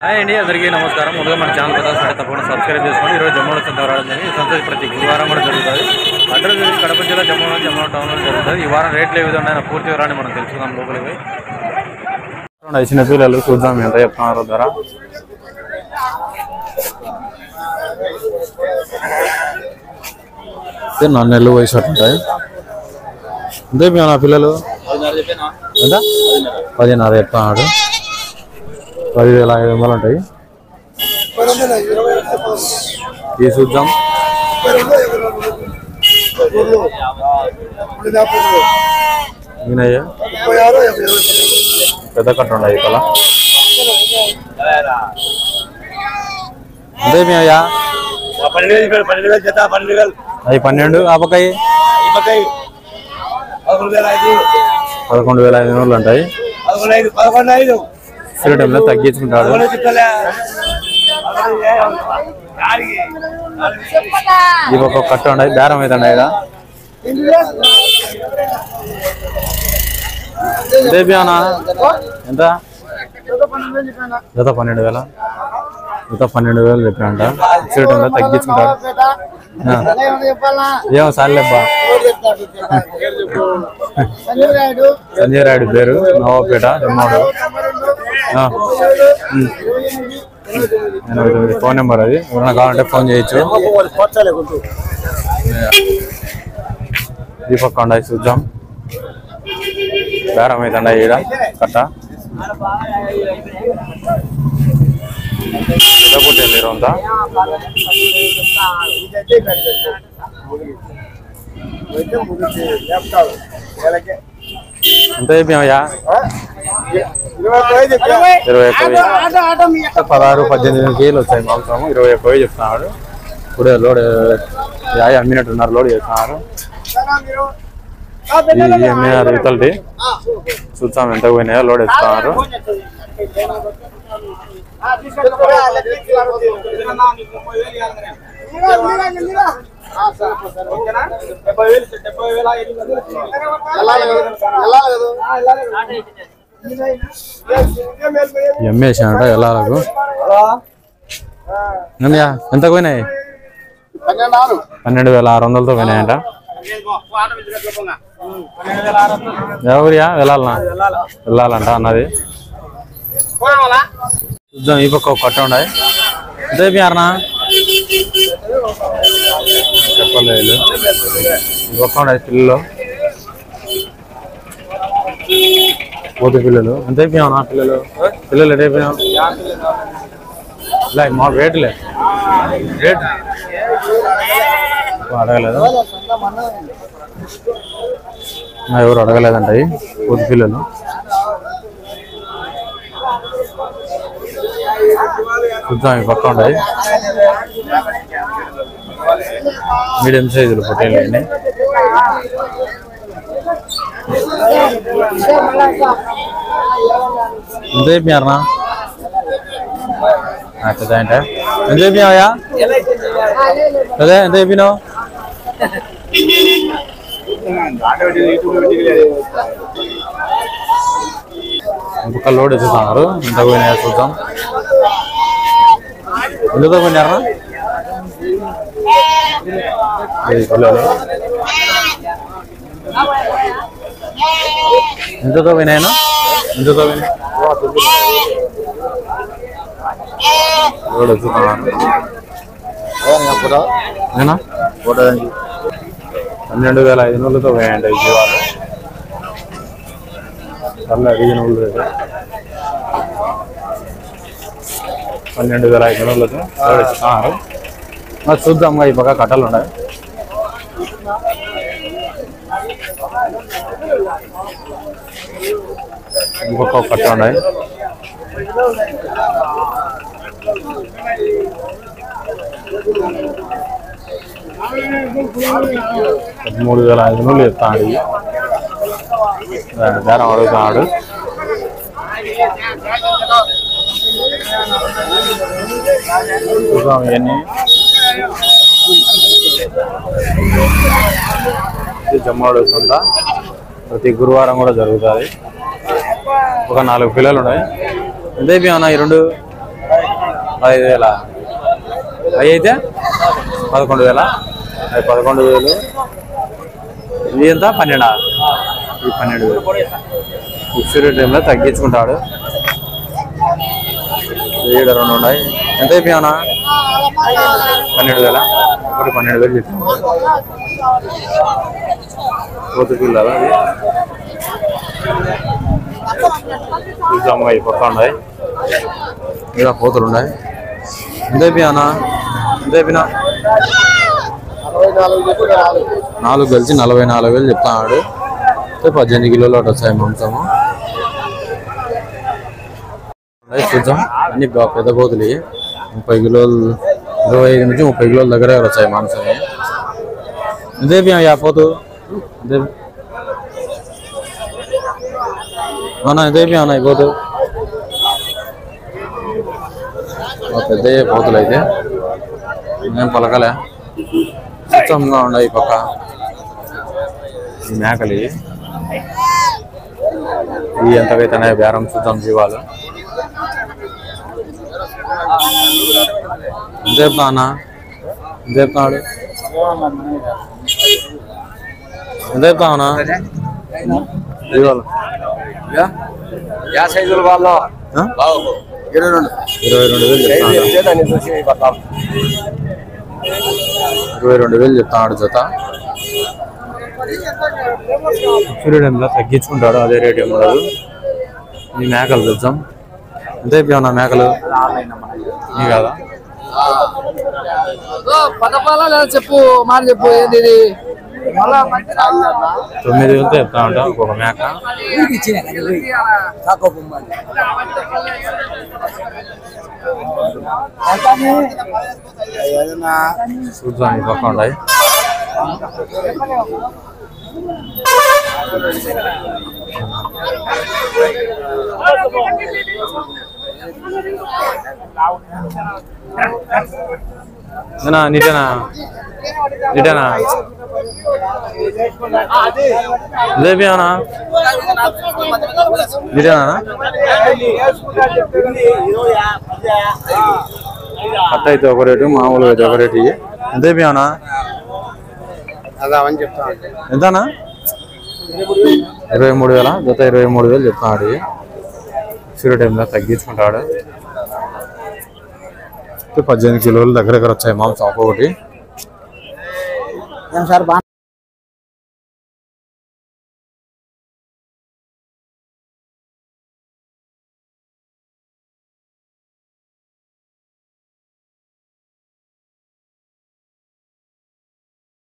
Hi అండి, అందరికీ నమస్కారం. ముందుగా మన ఛానల్ కదా సరే తప్పకుండా సబ్స్క్రైబ్ చేసుకోండి. ఈరోజు జమ్మూలో సంత రావడం జరిగింది. ఈ సంత ప్రతి గురువారం కూడా జరుగుతుంది. అడ్రస్ కడప జిల్లా జమ్మూలో టౌన్లో జరుగుతుంది. ఈ వారం రేట్లు ఏ విధంగా పూర్తి వివరాన్ని మనం తెలుసుకుందాం. లోపలికి పోయి చిన్న పిల్లలు చూద్దాం ఎంత చెప్తున్నారు ధర. నాలుగు నెలలు వయసు ఉంటాయి. అంతే మీ నా పిల్లలు ఎంత 10,500 చెప్తున్నాడు. 10,500 ఉంటాయి. ఇది చూద్దాం. పెద్ద కట్ట ఉన్నాయి ఇక్కడ. అంతే మీ అయ్యా 12 ఆ పక్కయి 11,500 ఉంటాయి. టైంలో తగ్గించుకుంటాడు. ఇవి ఒక కట్ట ఉన్నాయి. బేరం అవుతుంది ఇక్కడ. దేవ్యానా ఎంత? జత 12,000. జత 12,000 చెప్పినంట. ఇచ్చే టైంలో తగ్గించుకుంటాడు. ఏమో సార్లేబ్బా. సంజయ్ రాయుడు పేరు, నవాపేట, జమ్మోడు. ఫోన్ నెంబర్ అది. ఎవరైనా కావాలంటే ఫోన్ చేయొచ్చు. దీపక్ కొండ చూద్దాం. బేరం అవుతుండ ఈడ కట్ట. వెళ్ళారు అంతా. ఎంత అయిపోయా? 16-18 కేజీలు వచ్చాయి మాంసము. 21 చెప్తున్నాడు. ఇప్పుడే లోడ్ అమ్మినట్టున్నారు. లోడ్ చేస్తున్నారు. అమ్మినారు ఇతల్టి. చూద్దాం ఎంత పోయినాయో. లోడ్ వేస్తున్నారు. ఎమ్మేసానంట ఎల్లాలకు. ఎంత పోయినాయి? 12,600తో పోయినాయంట. ఎవరియా వెళ్ళాలంట అన్నది. చూద్దాం. ఈ పక్క కట్ట ఉన్నాయి. దేవ్యారనా చెప్పలేదు. ఈ పక్క ఉన్నాయి పిల్లలు, పోతు పిల్లలు. ఎంత అయిపోయావు నా పిల్లలు? పిల్లలు ఎటు అయిపోయావు? మా రేటులే రేట్ అడగలేదు. ఎవరు అడగలేదంట. పోతు పిల్లలు. చూద్దాం. ఈ పక్క ఉంటాయి మీడియం సైజులు పొట్టేళ్ళు. ఎంత చెప్పినారనా? అంటే ఎంత చెప్పినావయ్యా? అదే ఎంత చెప్పినావు? ఇంకొక లోడ్ వచ్చేస్తున్నారు. ఎంత పోయినాయా చూద్దాం. ఎందుతో పోయినారా పిల్లలు? ఎంతతో పోయినాయనా? ఎంతతో పోయినాయి? లోడ్ వచ్చేస్తున్నారు. 12,500తో పోయాయండి ఈ జీవాలు. చాలా రీజనబుల్ రేట్. 12,500తో వచ్చేస్తున్నారు. మరి చూద్దాం. ఈ పక్క కట్టలు ఉన్నాయి. ఇంకొక కట్ట ఉన్నాయి. 13,500 చెప్తాడు. బేరం అడుగుతున్నాడు. ఇవన్నీ జమ్మోడు సంత ప్రతి గురువారం కూడా జరుగుతుంది. ఒక 4 పిల్లలు ఉన్నాయి. ఎంత అయిపోయావు ఈ రెండు? 15,000 అవి అయితే 11,000 అవి 11,000 ఇది ఎంత 12 ఈ 12,000 ఫిక్స్డ్ టైంలో తగ్గించుకుంటాడు ఈడ 2 ఉన్నాయి ఎంత అయిపోయానా 12,000 ఒకటి 12,000 చెప్తాను పోతు పిల్లలు అది చూద్దాము అవి పక్క ఉన్నాయి ఇలా పోతులు ఉన్నాయి ఎంత అయిపోయానా ఎంత అయిపోయినా 4 కలిసి 44,000 చెప్తాడు 18 కిలోలు ఒకటి వచ్చాయి మాంసము చూద్దాం అన్ని పెద్ద పోతులు 30 కిలోలు 25 నుంచి 30 కిలోల దగ్గర వచ్చాయి మాంసం ఎంతేపి పోతు అవునా ఎంతేపి అన్నా పోతు పెద్ద పోతులు అయితే నేను పలకలే స్వచ్ఛంగా ఉన్నాయి పక్క మేకలు ఇవి ఎంతకైతే బేరం చూద్దాం జీవాలు ఎంత చెప్తా అన్న ఎంత చెప్తాడు ఎంత చెప్తా అన్నా జీవాలు సైజులు వాళ్ళు 22,000 చెప్తాడు జత సూర్యుడంలో తగ్గించుకుంటాడు అదే రేట్ ఏం ఉండదు ఈ మేకలు చూద్దాం ఎంత అయిపోయావున్నా మేకలు నీ కాదా చెప్పు మాట చెప్పు ఏంది 9,000 చెప్తా ఉంటా ఒక్కొక్క మేక చూద్దాం పక్క ఉంటాయి నీటేనా నీటేనా లేపియానా నీటేనా కట్ట అయితే ఒక రేటు మామూలుగా అయితే ఒక రేటు ఎంత అయిపోయానా ఎంతనా 23,000 జత 23,000 చెప్తాడు సూర్య టైంలో తగ్గించుకుంటాడు 18 కిలోలు దగ్గర వచ్చాయి మాంసం ఒక్కొక్కటి